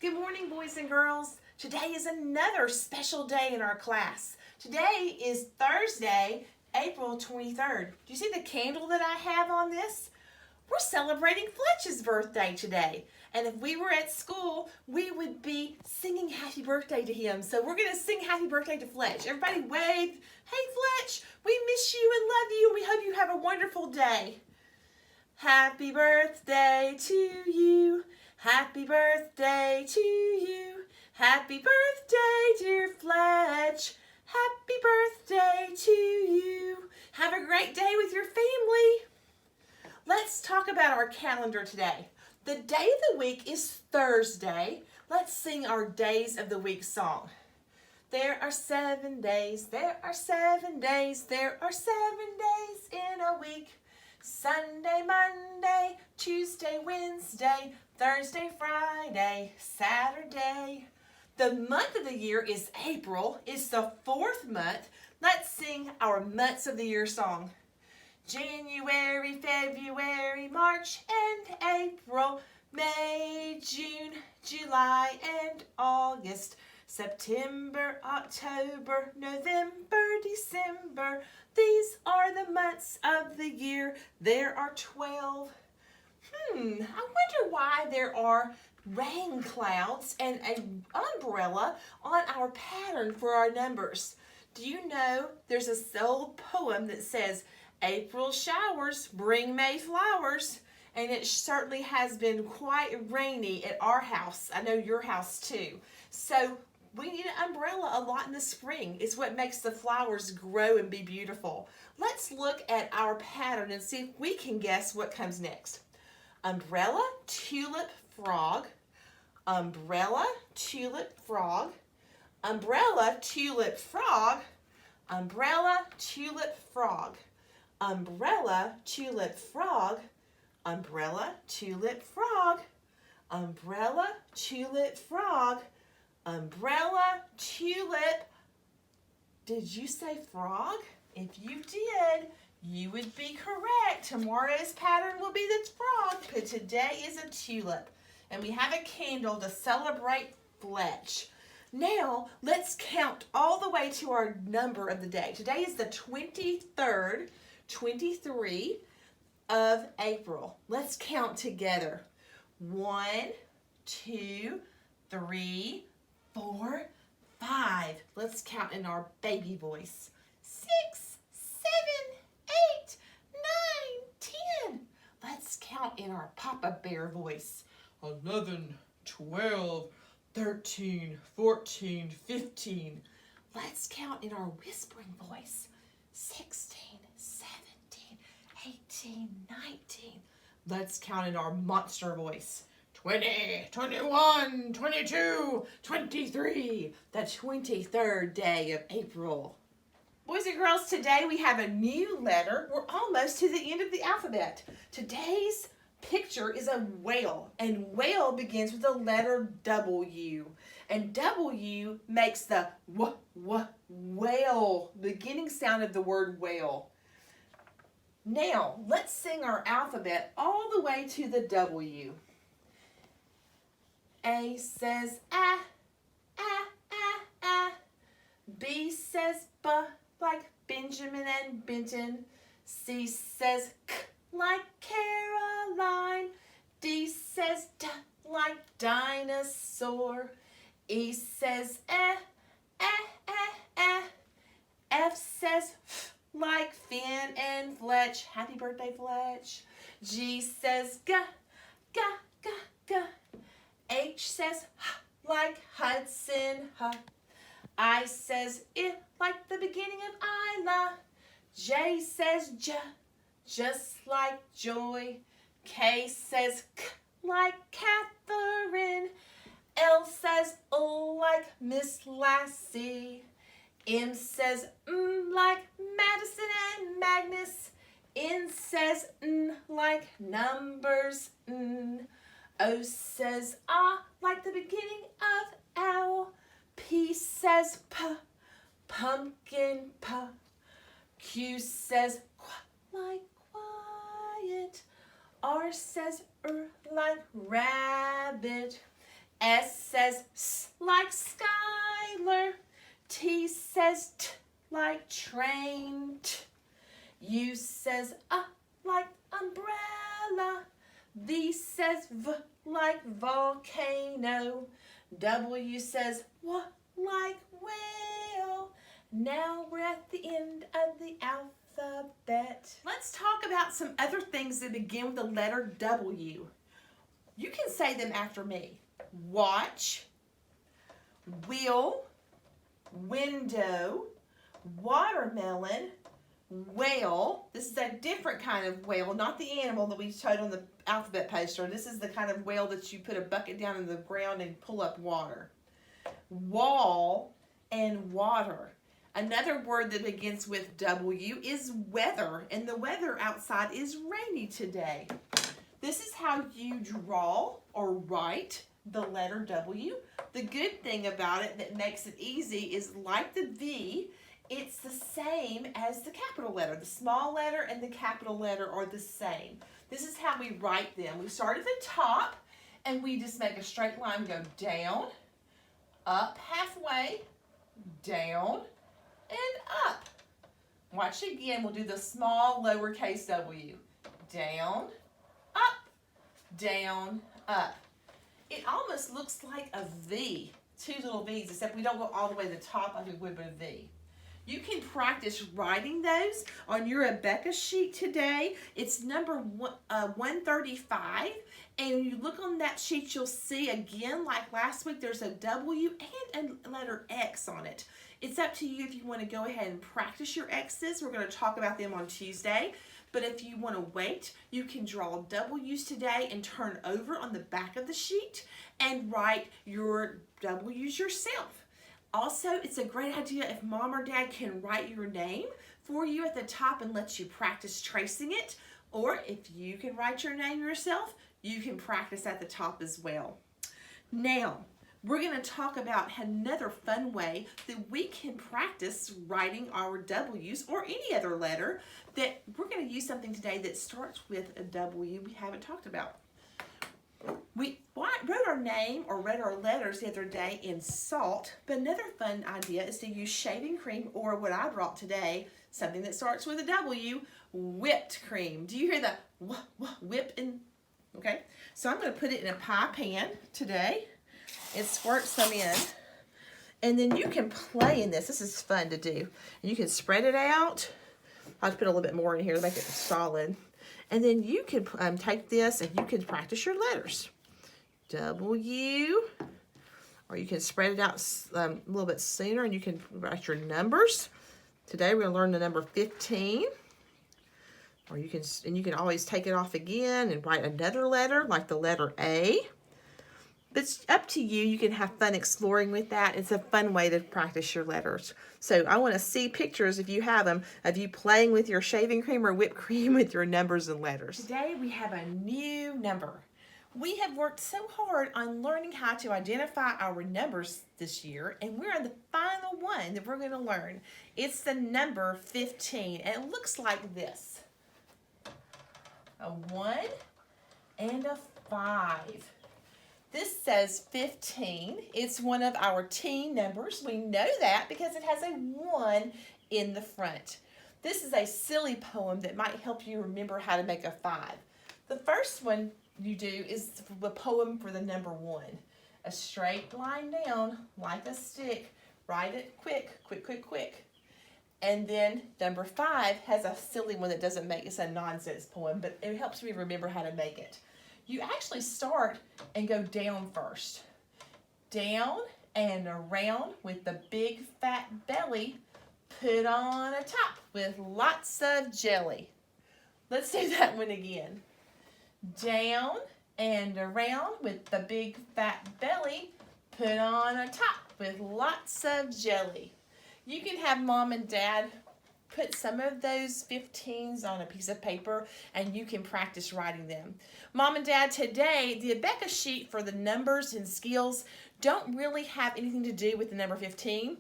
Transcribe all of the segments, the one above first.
Good morning, boys and girls. Today is another special day in our class. Today is Thursday, April 23rd. Do you see the candle that I have on this? We're celebrating Fletch's birthday today. And if we were at school, we would be singing happy birthday to him. So we're going to sing happy birthday to Fletch. Everybody wave. Hey, Fletch, we miss you and love you, and we hope you have a wonderful day. Happy birthday to you. Happy birthday to you. Happy birthday, dear Fletch. Happy birthday to you. Have a great day with your family. Let's talk about our calendar today. The day of the week is Thursday. Let's sing our Days of the Week song. There are 7 days, there are 7 days, there are 7 days in a week. Sunday, Monday, Tuesday, Wednesday, Thursday, Friday, Saturday. The month of the year is April. It's the 4th month. Let's sing our months of the year song. January, February, March, and April, May, June, July, and August, September, October, November, December. These are the months of the year. There are 12. I wonder why there are rain clouds and an umbrella on our pattern for our numbers. Do you know there's a old poem that says, April showers bring May flowers, and it certainly has been quite rainy at our house. I know your house too. So we need an umbrella a lot in the spring. It's what makes the flowers grow and be beautiful. Let's look at our pattern and see if we can guess what comes next. Umbrella, tulip, frog. Umbrella, tulip, frog. Umbrella, tulip, frog. Umbrella, tulip, frog. Umbrella, tulip, frog. Umbrella, tulip, frog. Umbrella, tulip, frog. Umbrella, tulip. Did you say frog? If you did, you would be correct. Tomorrow's pattern will be the frog, but today is a tulip. And we have a candle to celebrate Fletch. Now, let's count all the way to our number of the day. Today is the 23rd, 23 of April. Let's count together. 1, 2, 3, 4, 5. Let's count in our baby voice. 6, 7, 8, 9, 10. Let's count in our Papa Bear voice. 11, 12, 13, 14, 15. Let's count in our whispering voice. 16, 17, 18, 19. Let's count in our monster voice. 20, 21, 22, 23. The 23rd day of April. Boys and girls, today we have a new letter. We're almost to the end of the alphabet. Today's picture is a whale, and whale begins with the letter W. And W makes the whale beginning sound of the word whale. Now, let's sing our alphabet all the way to the W. A says ah, ah, ah, ah. B says B like Benjamin and Benton. C says K like Caroline. D says D like dinosaur. E says eh, eh, eh, eh. F says F like Finn and Fletch. Happy birthday, Fletch. G says G, G, G, G. H says H like Hudson, H. I says I like the beginning of Isla. J says J, just like Joy. K says K like Catherine. L says O like Miss Lassie. M says like Madison and Magnus. N says N like numbers, N. O says like the beginning of owl. P says P, pumpkin, P. Q says Qu like quiet. R says like rabbit. S says S like Skylar. T says T like train. U says like umbrella. V says V like volcano. W says W like whale. Now we're at the end of the alphabet. Let's talk about some other things that begin with the letter W. You can say them after me. Watch, wheel, window, watermelon, whale. This is a different kind of whale, not the animal that we showed on the alphabet poster. This is the kind of whale that you put a bucket down in the ground and pull up water. Wall and water. Another word that begins with W is weather, and the weather outside is rainy today. This is how you draw or write the letter W. The good thing about it that makes it easy is, like the V, it's the same as the capital letter. The small letter and the capital letter are the same. This is how we write them. We start at the top and we just make a straight line, go down, up halfway, down, and up. Watch again. We'll do the small lowercase w. Down, up, down, up. It almost looks like a V, two little V's, except we don't go all the way to the top like we would with a V. You can practice writing those on your Rebecca sheet today. It's number 135, and you look on that sheet, you'll see again, like last week, there's a W and a letter X on it. It's up to you if you want to go ahead and practice your X's. We're going to talk about them on Tuesday. But if you want to wait, you can draw W's today and turn over on the back of the sheet and write your W's yourself. Also, it's a great idea if mom or dad can write your name for you at the top and let you practice tracing it. Or if you can write your name yourself, you can practice at the top as well. Now, we're going to talk about another fun way that we can practice writing our W's or any other letter. That we're going to use something today that starts with a W we haven't talked about. We wrote our name or read our letters the other day in salt, but another fun idea is to use shaving cream, or what I brought today, something that starts with a W, whipped cream. Do you hear the whip in? Okay, so I'm going to put it in a pie pan today and squirt some in. And then you can play in this. This is fun to do. And you can spread it out. I'll just put a little bit more in here to make it solid. And then you can take this and you can practice your letters. W, or you can spread it out a little bit sooner and you can write your numbers. Today we're going to learn the number 15. Or you can always take it off again and write another letter like the letter A. But it's up to you. You can have fun exploring with that. It's a fun way to practice your letters. So I want to see pictures, if you have them, of you playing with your shaving cream or whipped cream with your numbers and letters. Today we have a new number. We have worked so hard on learning how to identify our numbers this year, and we're on the final one that we're going to learn. It's the number 15, and it looks like this. A 1 and a 5. This says 15. It's one of our teen numbers. We know that because it has a 1 in the front. This is a silly poem that might help you remember how to make a 5. The first one you do is the poem for the number 1. A straight line down like a stick. Write it quick, quick, quick, quick. And then number 5 has a silly one that doesn't make, it's a nonsense poem, but it helps me remember how to make it. You actually start and go down first. Down and around with the big fat belly, put on a top with lots of jelly. Let's do that one again. Down and around with the big fat belly, put on a top with lots of jelly. You can have mom and dad put some of those 15s on a piece of paper and you can practice writing them. Mom and Dad, today, the Rebecca sheet for the numbers and skills don't really have anything to do with the number 15.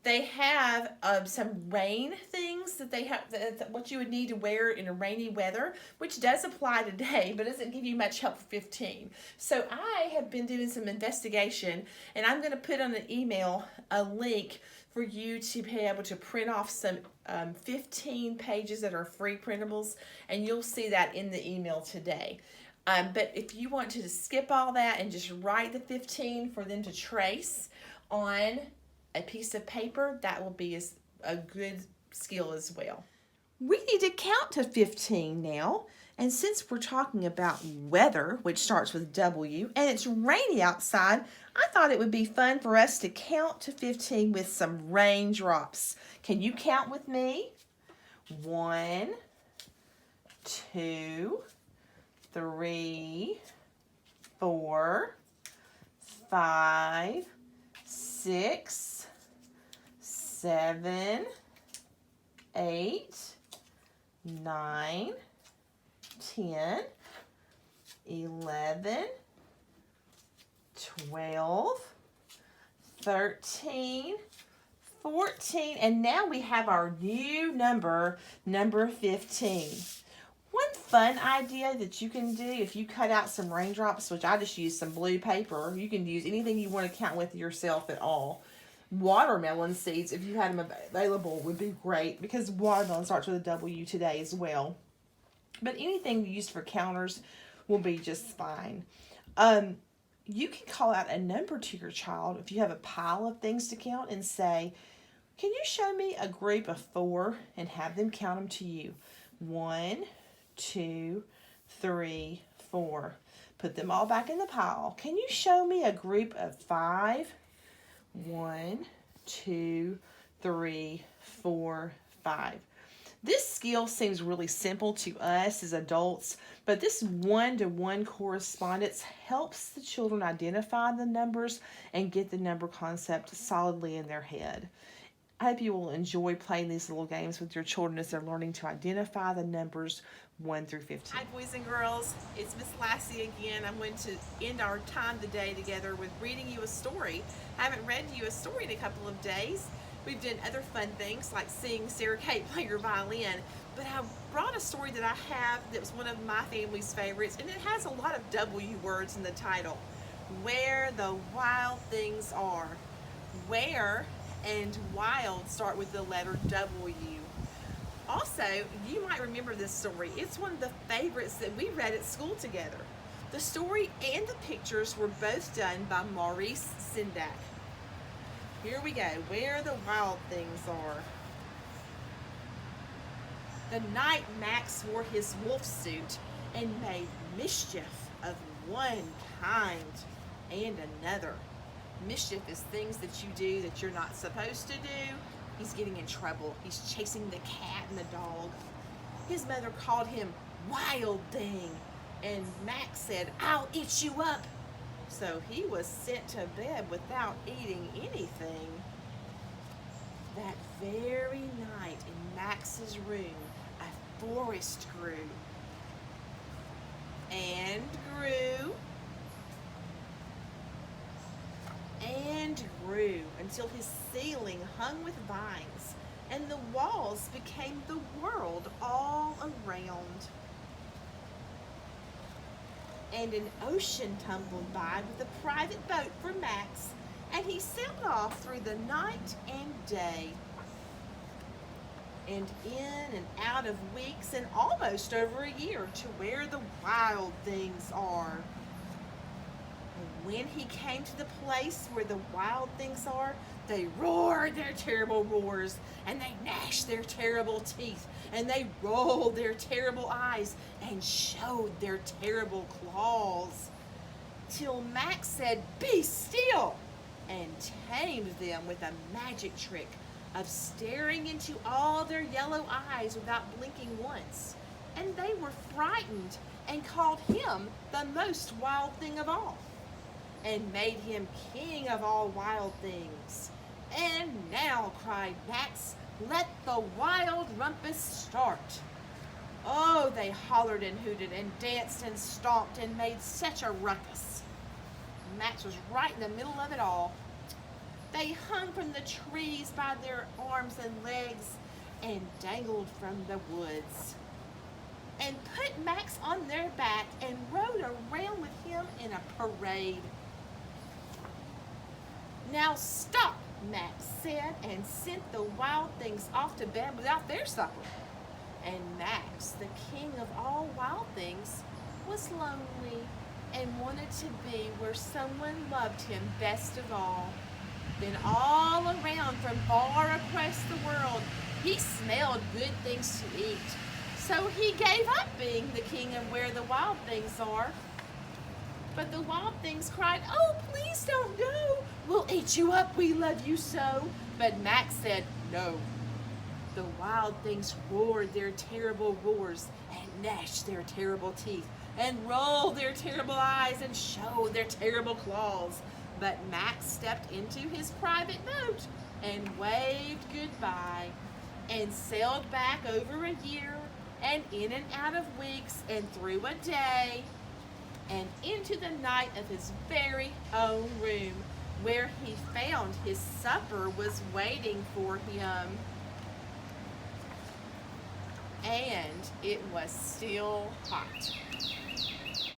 They have some rain things that they have, what you would need to wear in a rainy weather, which does apply today, but doesn't give you much help for 15. So I have been doing some investigation, and I'm going to put on an email a link for you to be able to print off some 15 pages that are free printables, and you'll see that in the email today. But if you want to just skip all that and just write the 15 for them to trace on a piece of paper, that will be a good skill as well. We need to count to 15 now. And since we're talking about weather, which starts with W, and it's rainy outside, I thought it would be fun for us to count to 15 with some raindrops. Can you count with me? 1, 2, 3, 4, 5, 6, 7, 8, 9, 10, 11, 12, 13, 14, and now we have our new number 15. One fun idea that you can do if you cut out some raindrops, which I just used some blue paper, you can use anything you want to count with yourself at all. Watermelon seeds, if you had them available, would be great because watermelon starts with a W today as well. But anything used for counters will be just fine. You can call out a number to your child if you have a pile of things to count and say, can you show me a group of 4, and have them count them to you. 1, 2, 3, 4. Put them all back in the pile. Can you show me a group of 5? 1, 2, 3, 4, 5. This skill seems really simple to us as adults, but this one-to-one correspondence helps the children identify the numbers and get the number concept solidly in their head. I hope you will enjoy playing these little games with your children as they're learning to identify the numbers 1 through 15. Hi boys and girls, it's Miss Lassie again. I'm going to end our time today together with reading you a story. I haven't read you a story in a couple of days. We've done other fun things like seeing Sarah Kate play her violin, but I brought a story that I have that was one of my family's favorites, and it has a lot of W words in the title. Where the Wild Things Are. Where and wild start with the letter W. Also, you might remember this story. It's one of the favorites that we read at school together. The story and the pictures were both done by Maurice Sendak. Here we go. Where the Wild Things Are. The night Max wore his wolf suit and made mischief of one kind and another. Mischief is things that you do that you're not supposed to do. He's getting in trouble. He's chasing the cat and the dog. His mother called him Wild Thing, and Max said, I'll eat you up. So he was sent to bed without eating anything. That very night in Max's room, a forest grew and grew and grew until his ceiling hung with vines and the walls became the world all around. And an ocean tumbled by with a private boat for Max, and he sailed off through the night and day. And in and out of weeks and almost over a year to where the wild things are. And when he came to the place where the wild things are, they roared their terrible roars, and they gnashed their terrible teeth, and they rolled their terrible eyes, and showed their terrible claws, till Max said, "Be still," and tamed them with a magic trick of staring into all their yellow eyes without blinking once. And they were frightened and called him the most wild thing of all, and made him king of all wild things. And now, cried Max, let the wild rumpus start. Oh, they hollered and hooted and danced and stomped and made such a ruckus. Max was right in the middle of it all. They hung from the trees by their arms and legs and dangled from the woods, and put Max on their back and rode around with him in a parade. "Now stop," Max said, and sent the wild things off to bed without their supper. And Max, the king of all wild things, was lonely and wanted to be where someone loved him best of all. Then all around from far across the world, he smelled good things to eat. So he gave up being the king of where the wild things are. But the wild things cried, "Oh, please don't go. We'll eat you up. We love you so." But Max said, "No." The wild things roared their terrible roars and gnashed their terrible teeth and rolled their terrible eyes and showed their terrible claws. But Max stepped into his private boat and waved goodbye and sailed back over a year and in and out of weeks and through a day and into the night of his very own room, where he found his supper was waiting for him. And it was still hot.